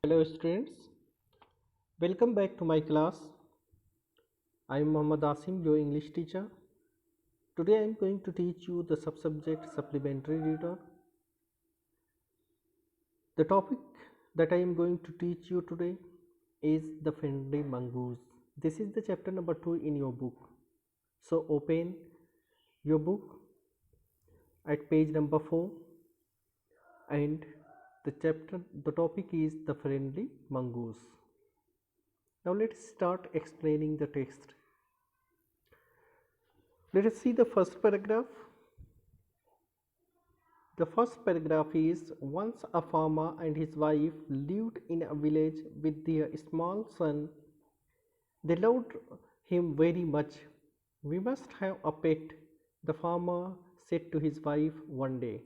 Hello students, welcome back to my class. I am Muhammad Asim, your English teacher. Today I am going to teach you the subject supplementary reader. The topic that I am going to teach you today is the friendly mongoose. This is the chapter number 2 in your book. So open your book at page number 4 and the topic is the friendly mongoose. Now let's start explaining the text. Let us see the first paragraph. The first paragraph is once a farmer and his wife lived in a village with their small son. They loved him very much. We must have a pet, the farmer said to his wife one day.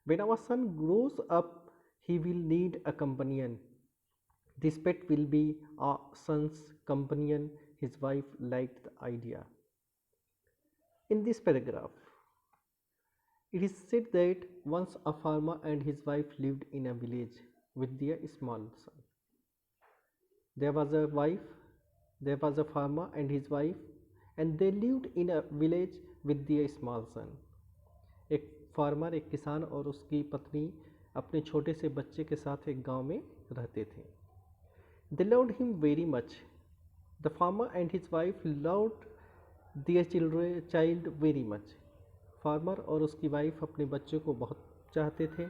When our son grows up, he will need a companion. This pet will be our son's companion. His wife liked the idea. In this paragraph, it is said that once a farmer and his wife lived in a village with their small son. There was a farmer and his wife, and they lived in a village with their small son. एक farmer, एक किसान और उसकी पत्नी अपने छोटे से बच्चे के साथ एक गांव में रहते थे. They loved him very much. The farmer and his wife loved their child very much. Farmer और उसकी वाइफ अपने बच्चे को बहुत चाहते थे.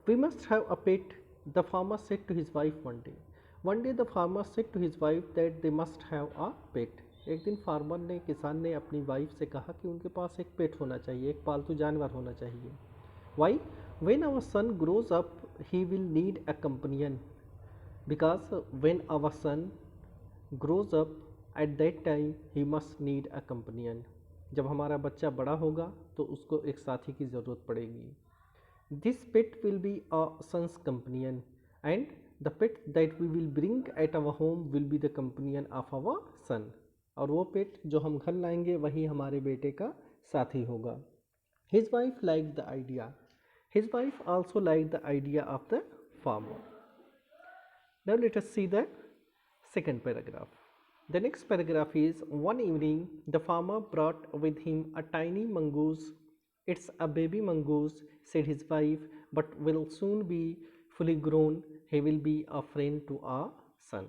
We must have a pet, the farmer said to his wife one day. One day the farmer said to his wife that they must have a pet. एक दिन फार्मर ने, किसान ने अपनी वाइफ से कहा कि उनके पास एक पेट होना चाहिए, एक पालतू जानवर होना चाहिए. Why? When our son grows up, he will need a companion. Because when our son grows up, at that time he must need a companion. जब हमारा बच्चा बड़ा होगा तो उसको एक साथी की ज़रूरत पड़ेगी. This pet will be a son's companion and the pet that we will bring at our home will be the companion of our son. और वो पेट जो हम घर लाएंगे वही हमारे बेटे का साथी होगा. His wife liked the idea. His wife also liked the idea of the farmer. Now let us see the second paragraph. The next paragraph is one evening the farmer brought with him a tiny mongoose. It's a baby mongoose, said his wife, but will soon be fully grown. He will be a friend to our son.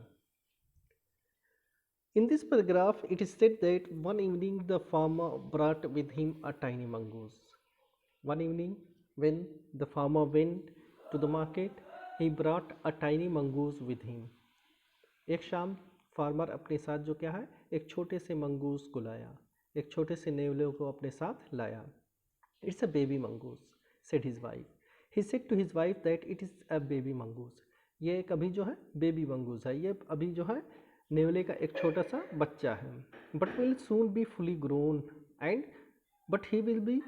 In this paragraph, it is said that one evening the farmer brought with him a tiny mongoose. One evening, when the farmer went to the market, he brought a tiny mongoose with him. एक शाम farmer अपने साथ जो क्या है, एक छोटे से मंगूस को लाया, एक छोटे से नेवले को अपने साथ लाया. It's a baby mongoose, said his wife. He said to his wife that it is a baby mongoose. ये एक अभी जो है बेबी मंगूस है, ये अभी जो है नेवले का एक छोटा सा बच्चा है. But will soon be fully grown and but he will be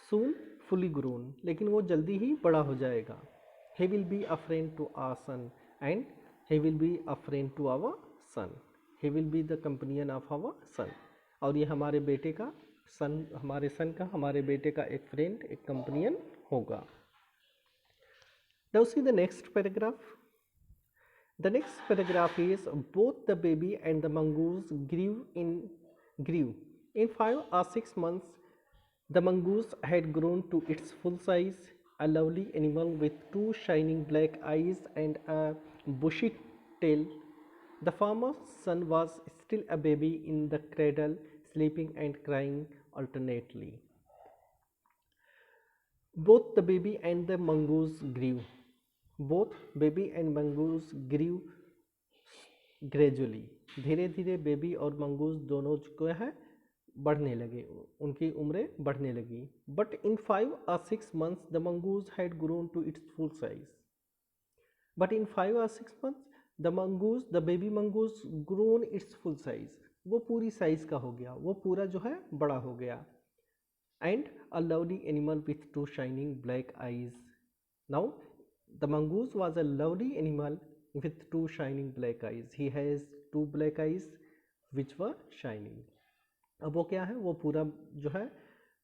soon fully grown. लेकिन वो जल्दी ही बड़ा हो जाएगा. He will be a friend to our son and he will be a friend to our son. He will be the companion of our son. और ये हमारे बेटे का हमारे बेटे का एक फ्रेंड, एक कंपनियन होगा. Now see the next paragraph. The next paragraph is both the baby and the mongoose grew. In 5 or 6 months, the mongoose had grown to its full size, a lovely animal with 2 shining black eyes and a bushy tail. The farmer's son was still a baby in the cradle, sleeping and crying alternately. Both the baby and the mongoose grew. Both baby and mongoose grew gradually. धीरे धीरे baby और mongoose दोनों जो है बढ़ने लगे, उनकी उम्रें बढ़ने लगी. But in 5 or 6 months the mongoose had grown to its full size. But in 5 or 6 months the baby mongoose grown its full size. वो पूरी साइज का हो गया, वो पूरा जो है बड़ा हो गया. And a lovely animal with 2 shining black eyes. Now the mongoose was a lovely animal with 2 shining black eyes. He has 2 black eyes which were shining. अब वो क्या है, वो पूरा जो है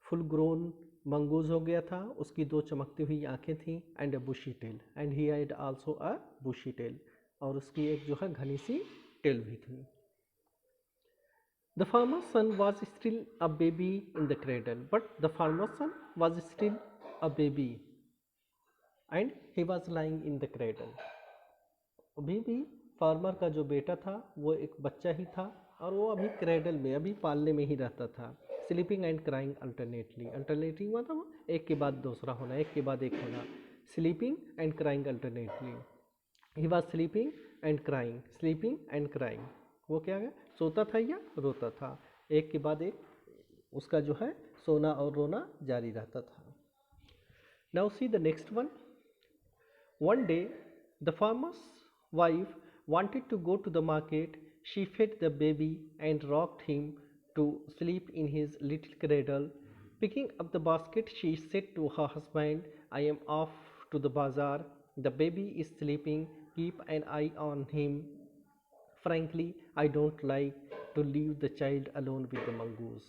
फुल ग्रोन मंगूज हो गया था, उसकी 2 चमकती हुई आंखें थीं and a bushy tail, and he had also a bushy tail, और उसकी एक जो है घनी सी टेल भी थी. The farmer's son was still a baby in the cradle, but the farmer's son was still a baby and he was lying in the cradle. अभी भी फार्मर का जो बेटा था वो एक बच्चा ही था और वो अभी क्रेडल में, अभी पालने में ही रहता था. Sleeping and crying alternately, alternately मतलब एक के बाद दूसरा होना, एक के बाद एक होना. Sleeping and crying alternately. He was sleeping and crying, sleeping and crying. वो क्या है, सोता था या रोता था, एक के बाद एक उसका जो है सोना और रोना जारी रहता था. Now see the next one. One day, the farmer's wife wanted to go to the market. She fed the baby and rocked him to sleep in his little cradle. Picking up the basket, she said to her husband, I am off to the bazaar. The baby is sleeping. Keep an eye on him. Frankly, I don't like to leave the child alone with the mongoose.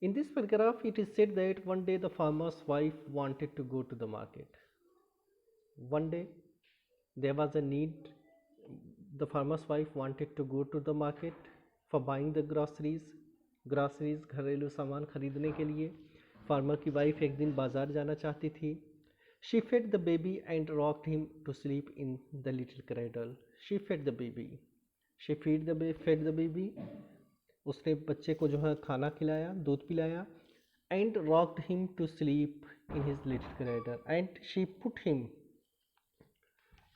In this paragraph, it is said that one day the farmer's wife wanted to go to the market. One day there was a need. The farmer's wife wanted to go to the market for buying the groceries घरेलू सामान खरीदने के लिए. Farmer की wife एक दिन बाजार जाना चाहती थी. She fed the baby and rocked him to sleep in the little cradle. She fed the baby. She fed the baby. उसने बच्चे को जो है खाना खिलाया, दूध पिलाया. And rocked him to sleep in his little cradle. And she put him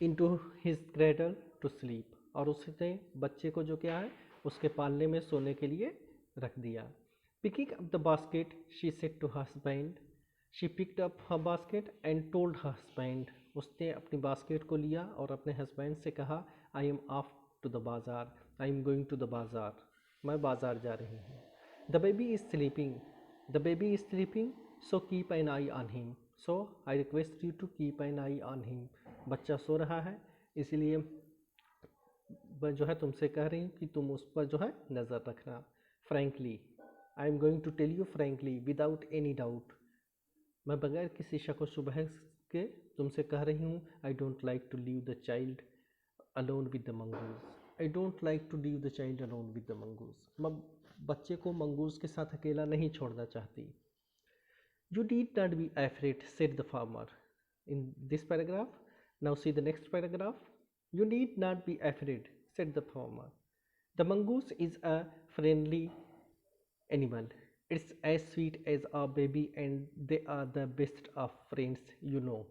into his cradle to sleep. और उसने बच्चे को जो क्या है उसके पालने में सोने के लिए रख दिया. Picking up the basket, she said to her husband. She picked up her basket and told her husband. उसने अपनी बास्केट को लिया और अपने हस्बैंड से कहा, I am off to the bazaar. I am going to the bazaar. मैं बाजार जा रही हूँ. The baby is sleeping. The baby is sleeping, so keep an eye on him. So I request you to keep an eye on him. बच्चा सो रहा है, इसलिए मैं जो है तुमसे कह रही हूँ कि तुम उस पर जो है नज़र रखना. Frankly, I am going to tell you frankly, without any doubt. मैं बगैर किसी शक व शुबह के तुमसे कह रही हूँ. I don't like to leave the child alone with the mongoose. I don't like to leave the child alone with the mongoose. मैं बच्चे को मंगूस के साथ अकेला नहीं छोड़ना चाहती. You need not be afraid, said the farmer. In this paragraph, now see the next paragraph. You need not be afraid, said the farmer. The mongoose is a friendly animal. It's as sweet as a baby and they are the best of friends, you know.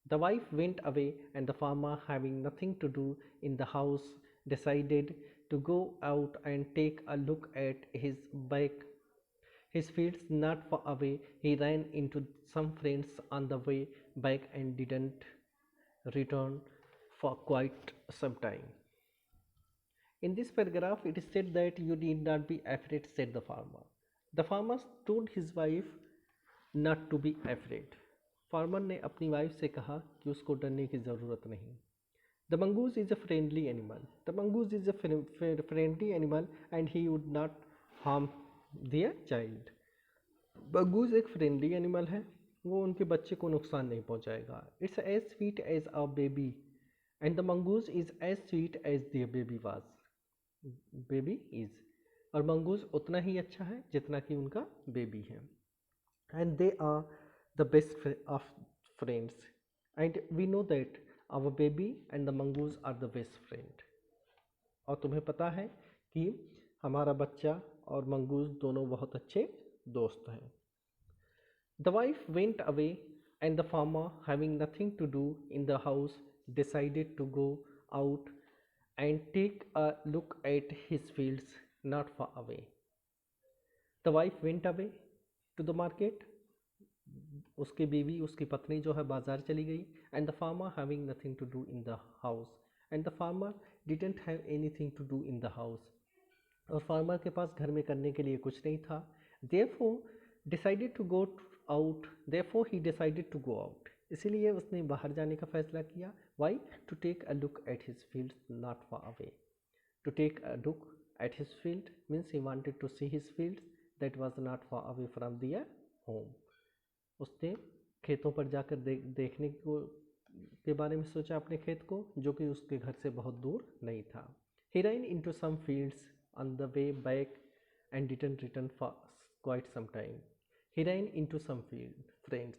The wife went away and the farmer, having nothing to do in the house, decided to go out and take a look at his fields not far away. He ran into some friends on the way back and didn't return for quite some time. In this paragraph, it is said that you need not be afraid, said the farmer. The farmer told his wife not to be afraid. Farmer ने अपनी wife से कहा कि उसको डरने की ज़रूरत नहीं. The mongoose is a friendly animal. The mongoose is a friendly animal and he would not harm their child. Mongoose एक फ्रेंडली एनिमल है, वो उनके बच्चे को नुकसान नहीं पहुंचाएगा. It's as sweet as a baby and the mongoose is as sweet as their baby was. Baby is, और मंगूस उतना ही अच्छा है जितना कि उनका बेबी है. And they are the best of friends and we know that our baby and the mongoose are the best friend. और तुम्हें पता है कि हमारा बच्चा और मंगूस दोनों बहुत अच्छे दोस्त हैं. The wife went away and the farmer, having nothing to do in the house, decided to go out and take a look at his fields not far away. The wife went away to the market. उसकी बीवी, उसकी पत्नी जो है बाजार चली गई. And the farmer, having nothing to do in the house. And the farmer didn't have anything to do in the house. और फार्मर के पास घर में करने के लिए कुछ नहीं था. Therefore decided to go out. Therefore he decided to go out. इसीलिए उसने बाहर जाने का फैसला किया. Why? To take a look at his fields not far away. To take a look at his field means he wanted to see his fields that was not far away from their home. उसने खेतों पर जाकर देखने को के बारे में सोचा, अपने खेत को, जो कि उसके घर से बहुत दूर नहीं था. He ran into some fields on the way back and didn't return for quite some time. He ran into some friends.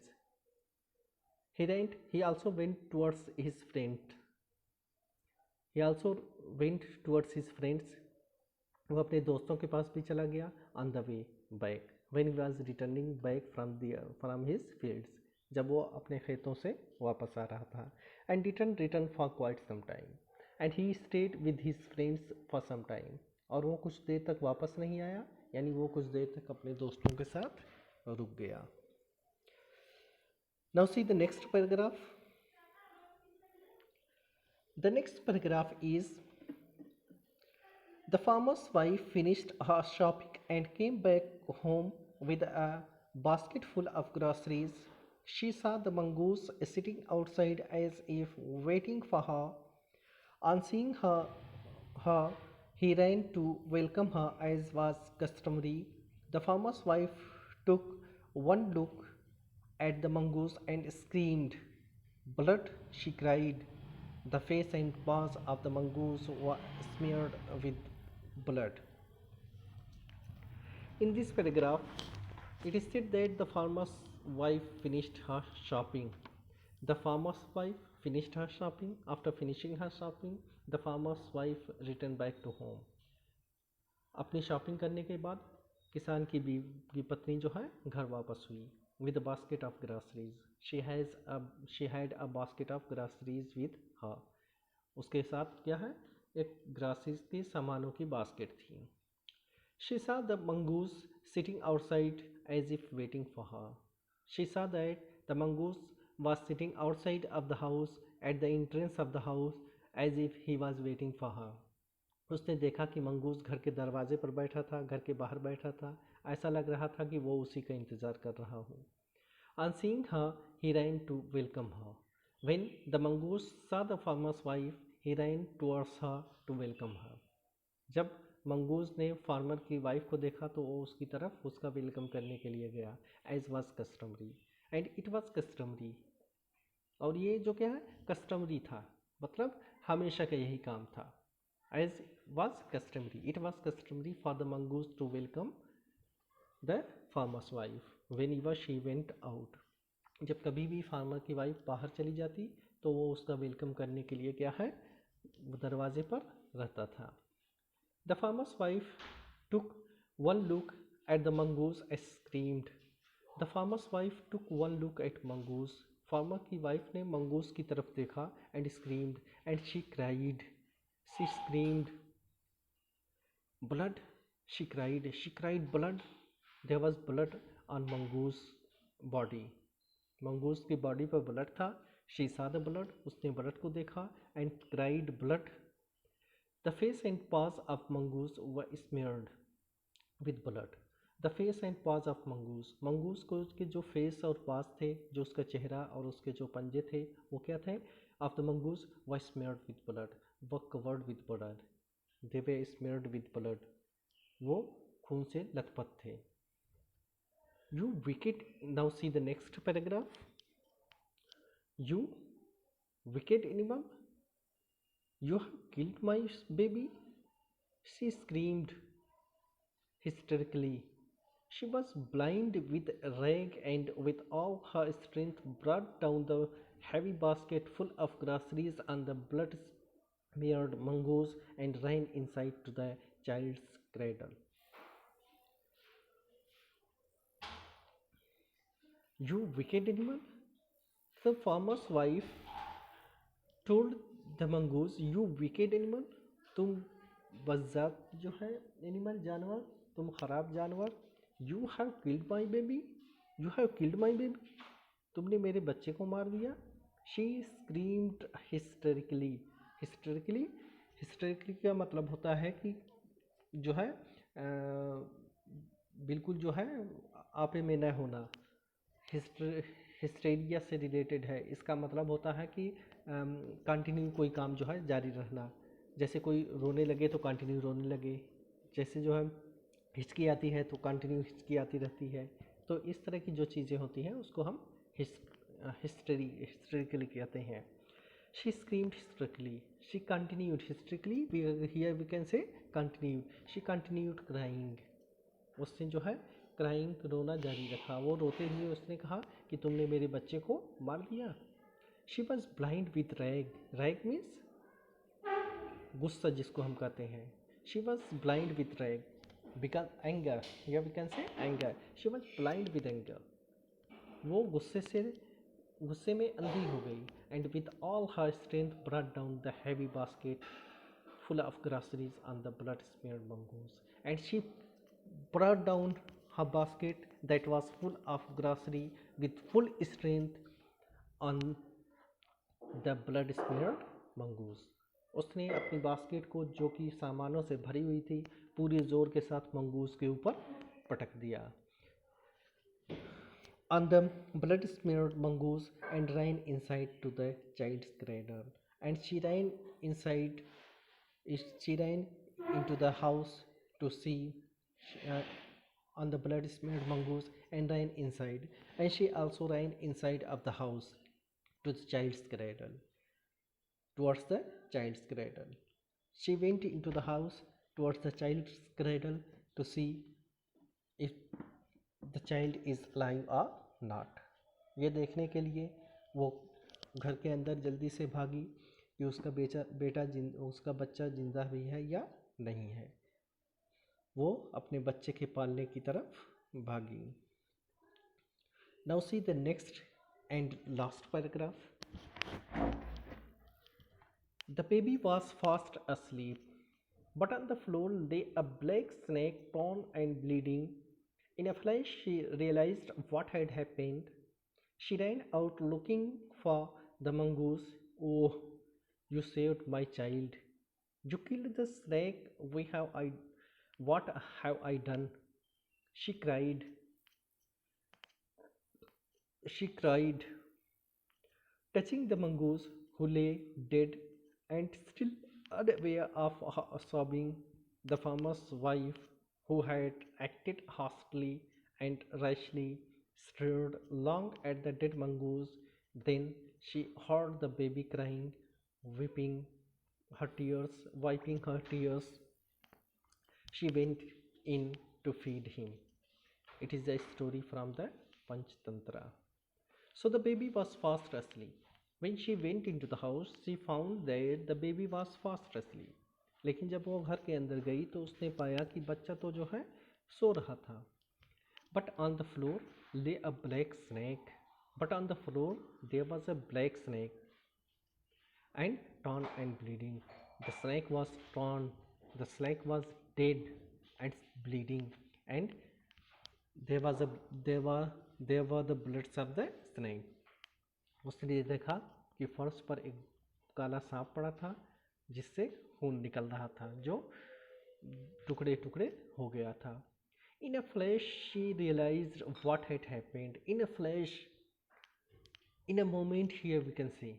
He also went towards his friend. He also went towards his friends. वो अपने दोस्तों के पास भी चला गया. On the way back, when he was returning back from his fields, जब वो अपने खेतों से वापस आ रहा था. And didn't return for quite some time. And he stayed with his friends for some time. और वो कुछ देर तक वापस नहीं आया, यानी वो कुछ देर तक अपने दोस्तों के साथ रुक गया. Now see the next paragraph. The next paragraph is: the farmer's wife finished her shopping and came back home with a basket full of groceries. She saw the mongoose sitting outside as if waiting for her. On seeing her, he ran to welcome her as was customary. The farmer's wife took one look at the mongoose and screamed. "Blood!" she cried. The face and paws of the mongoose were smeared with blood. In this paragraph, it is said that the farmer's wife finished her shopping. The farmer's wife finished her shopping. After finishing her shopping, the farmer's wife returned back to home. अपनी shopping करने के बाद किसान की पत्नी जो है घर वापस हुई. With a basket of groceries. She had a basket of groceries with her. उसके साथ क्या है, एक ग्रासेस के सामानों की बास्केट थी. She saw the mongoose sitting outside as if waiting for her. She saw that the mongoose was sitting outside of the house at the entrance of the house as if he was waiting for her. उसने देखा कि mongoose घर के दरवाजे पर बैठा था, घर के बाहर बैठा था. ऐसा लग रहा था कि वो उसी का इंतज़ार कर रहा हो. On seeing her, he ran to welcome her. When the mongoose saw the farmer's wife, he ran towards her to welcome her. जब मंगूस ने फार्मर की वाइफ को देखा तो वो उसकी तरफ उसका वेलकम करने के लिए गया. As was customary. And it was customary. और ये जो क्या है, कस्टमरी था, मतलब हमेशा का यही काम था. As was customary. It was customary for the mongoose to welcome the farmer's wife whenever she went out. जब कभी भी फार्मर की वाइफ बाहर चली जाती तो वो उसका वेलकम करने के लिए क्या है, दरवाजे पर रहता था. The farmer's wife took one look at the mongoose and screamed. The farmer's wife took one look at mongoose. Farmer की वाइफ ने मंगूस की तरफ देखा and screamed, and she cried. She screamed. Blood! She cried blood. There was blood on mongoose body. Mongoose की body पर blood था. She saw the blood. उसने blood को देखा and cried blood. The face and paws of mongoose were smeared with blood. The face and paws of mongoose. Mongoose को के जो face और पास थे, जो उसका चेहरा और उसके जो पंजे थे, वो क्या थे? Of the mongoose were smeared with blood. Were covered with blood. They were smeared with blood. वो खून से लथपथ थे. You wicked. Now see the next paragraph. You wicked animal. You have killed my baby. She screamed hysterically. She was blind with rage and with all her strength brought down the heavy basket full of groceries on the blood-smeared mongoose and ran inside to the child's cradle. You wicked animal. The farmer's wife told the mongoose, you wicked animal, तुम बज़ात जो है animal जानवर, तुम खराब जानवर. You have killed my baby. You have killed my baby. तुमने मेरे बच्चे को मार दिया. She screamed hysterically. Hysterically का मतलब होता है कि जो है बिल्कुल जो है आपे में न होना. हिस्टेरिया से रिलेटेड है. इसका मतलब होता है कि कंटिन्यू कोई काम जो है जारी रहना. जैसे कोई रोने लगे तो कंटिन्यू रोने लगे. जैसे जो है हिचकी आती है तो कंटिन्यू हिचकी आती रहती है। तो इस तरह की जो चीज़ें होती हैं उसको हम हिस्टेरिकली कहते हैं। She screamed hysterically, she continued hysterically, here we can say continued, she continued crying, उसने जो है क्राइंग रोना जारी रखा। वो रोते हुए उसने कहा कि तुमने मेरे बच्चे को मार दिया। She was blind with rage, rage means गुस्सा जिसको हम कहते हैं। She was blind with rage because anger, या we can say anger, she was blind with anger, वो गुस्से में अंधी हो गई। And with all her strength brought down the heavy basket full of groceries on the blood smeared mongoose, and she brought down her basket that was full of grocery with full strength on the blood smeared mongoose. उसने अपनी basket को जो कि सामानों से भरी हुई थी पूरे जोर के साथ मंगूस के ऊपर पटक दिया। On the blood smeared mongoose and ran inside to the child's cradle, and she ran into the house to see uh, on the blood smeared mongoose and ran inside, and she also ran inside of the house to the child's cradle, towards the child's cradle. She went into the house towards the child's cradle to see if the child is alive or not. ये देखने के लिए वो घर के अंदर जल्दी से भागी कि उसका बच्चा जिंदा भी है या नहीं है। वो अपने बच्चे के पालने की तरफ भागी। Now see the next and last paragraph. The baby was fast asleep, but on the floor lay a black snake, torn and bleeding. In a flash, she realized what had happened. She ran out looking for the mongoose. Oh, you saved my child. You killed the snake. What have I done? She cried. She cried, touching the mongoose who lay dead and still unaware of her sobbing. The farmer's wife, who had acted hastily and rashly, stared long at the dead mongoose. Then she heard the baby crying, wiping her tears. She went in to feed him. It is a story from the Panchtantra. So the baby was fast asleep. When she went into the house, she found that the baby was fast asleep. लेकिन जब वो घर के अंदर गई तो उसने पाया कि बच्चा तो जो है सो रहा था। But on the floor lay a black snake. But on the floor there was a black snake and torn and bleeding. The snake was torn. The snake was dead and bleeding, and there were the bloods of the snake. उसने देखा कि फर्श पर एक काला सांप पड़ा था जिससे खून निकल रहा था जो टुकड़े टुकड़े हो गया था। In a flash she realized what had happened. In a flash, in a moment, here we can see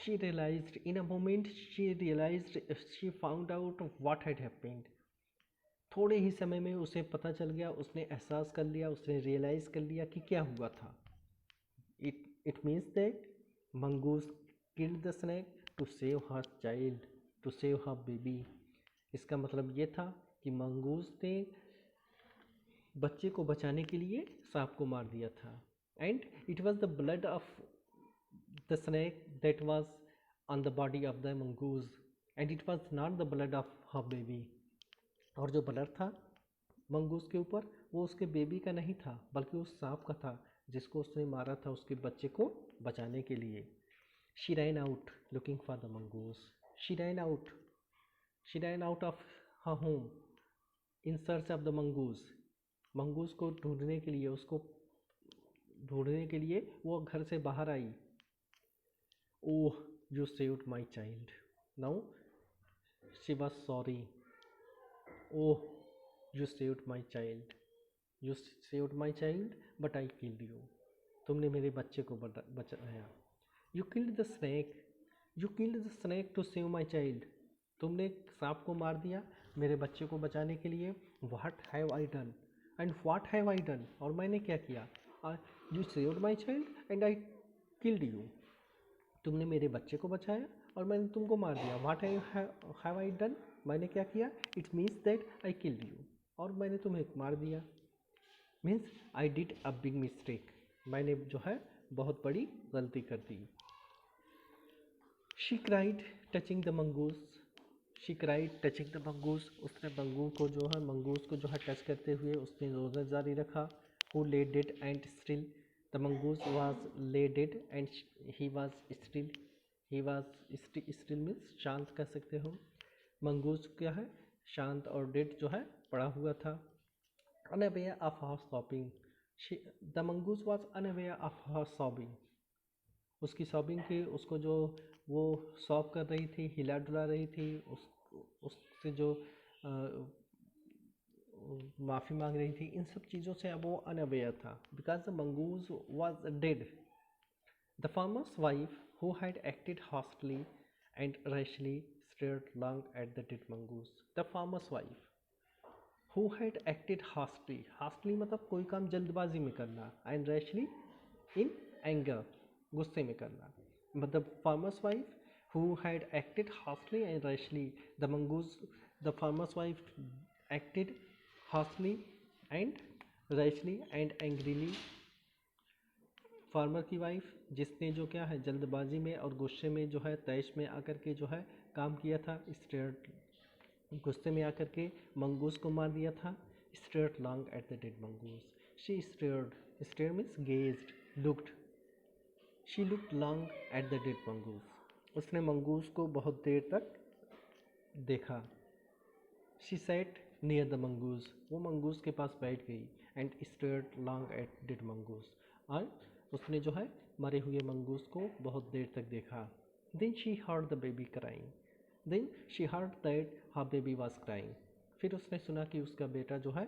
she realized, in a moment she found out what had happened. थोड़े ही समय में उसे पता चल गया, उसने एहसास कर लिया, उसने रियलाइज़ कर लिया कि क्या हुआ था। It means that mongoose killed the snake to save her child, to save her baby. इसका मतलब ये था कि मंगूस ने बच्चे को बचाने के लिए सांप को मार दिया था। And it was the blood of the snake that was on the body of the mongoose, and it was not the blood of her baby. और जो ब्लड था मंगूस के ऊपर वो उसके बेबी का नहीं था बल्कि उस सांप का था जिसको उसने मारा था उसके बच्चे को बचाने के लिए। She ran out looking for the mongoose. She ran out of her home in search of the mongoose. Mongoose को ढूंढने के लिए, उसको ढूंढने के लिए वो घर से बाहर आई। Oh, you saved my child. Now she was sorry. Oh, you saved my child. You saved my child, but I killed you. तुमने मेरे बच्चे को बचाया। You killed the snake. You killed the snake to save my child. तुमने सांप को मार दिया मेरे बच्चे को बचाने के लिए। What have I done, and what have I done, और मैंने क्या किया, you saved my child and I killed you, तुमने मेरे बच्चे को बचाया और मैंने तुमको मार दिया। व्हाट हैव आई डन, मैंने क्या किया, it's means that I killed you, और मैंने तुम्हें मार दिया, means I did a big mistake, मैंने जो है बहुत बड़ी गलती कर दी। She cried touching the mongoose, she cried touching the mongoose, उसने मंगूस को जो है टच करते हुए उसने रोज़ा जारी रखा। हु ले dead and still, the mongoose was ले dead and he was still, he was still means शांत कह सकते हो। मंगूस क्या है, शांत, और डेड जो है पड़ा हुआ था। Unaware of her shopping, the mongoose was unaware of her shopping, उसकी शॉपिंग की, उसको जो वो शॉप कर रही थी, हिला डुला रही थी, उससे जो माफ़ी मांग रही थी, इन सब चीज़ों से अब वो अनअवेयर था। Because the mongoose was dead, the farmer's wife who had acted hastily and rashly stared long at the dead mongoose. The farmer's wife who had acted hastily, hastily मतलब कोई काम जल्दबाजी में करना, and rashly in anger, गुस्से में करना, मतलब farmer's wife who had acted hastily and rashly, the farmer's wife acted hastily and rashly and angrily, farmer की वाइफ जिसने जो क्या है जल्दबाजी में और गुस्से में जो है तैश में आकर के जो है काम किया था, स्टेयर्ड, गुस्से में आकर के मंगूस को मार दिया था। Stared long at the dead mongoose, she stared, stare means gazed, looked, she looked long at the dead mongoose, उसने मंगूस को बहुत देर तक देखा। She sat near the mongoose, वो मंगूस के पास बैठ गई। And stared long at dead mongoose, और उसने जो है मरे हुए मंगूस को बहुत देर तक देखा। Then she heard the baby crying, then she heard that her baby was crying, फिर उसने सुना कि उसका बेटा जो है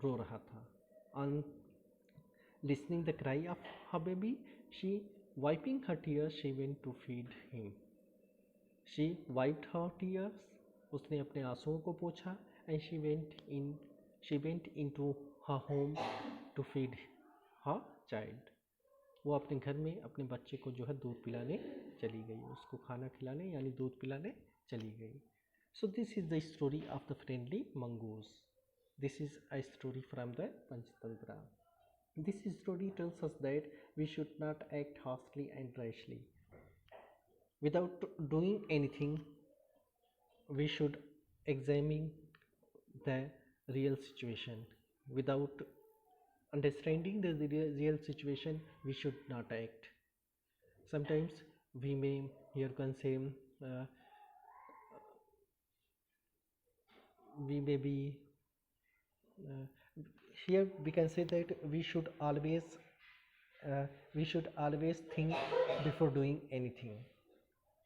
रो रहा था। On listening the cry of her baby, she wiping her tears, she went to feed him, she wiped her tears, उसने अपने आंसुओं को पोंछा। And she went in to her home to feed her child, वो अपने घर में अपने बच्चे को जो है दूध पिलाने चली गई, उसको खाना खिलाने यानी दूध पिलाने चली गई। So this is the story of the friendly mongoose, this is a story from the Panchatantra. This story tells us that we should not act harshly and rashly, without doing anything we should examine the real situation. Without understanding the real situation we should not act. Sometimes we may here can say uh, we may be uh, here we can say that we should always think before doing anything.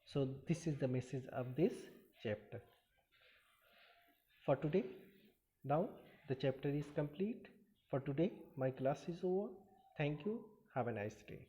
So this is the message of this chapter for today. Now the chapter is complete. For today my class is over. Thank you. Have a nice day.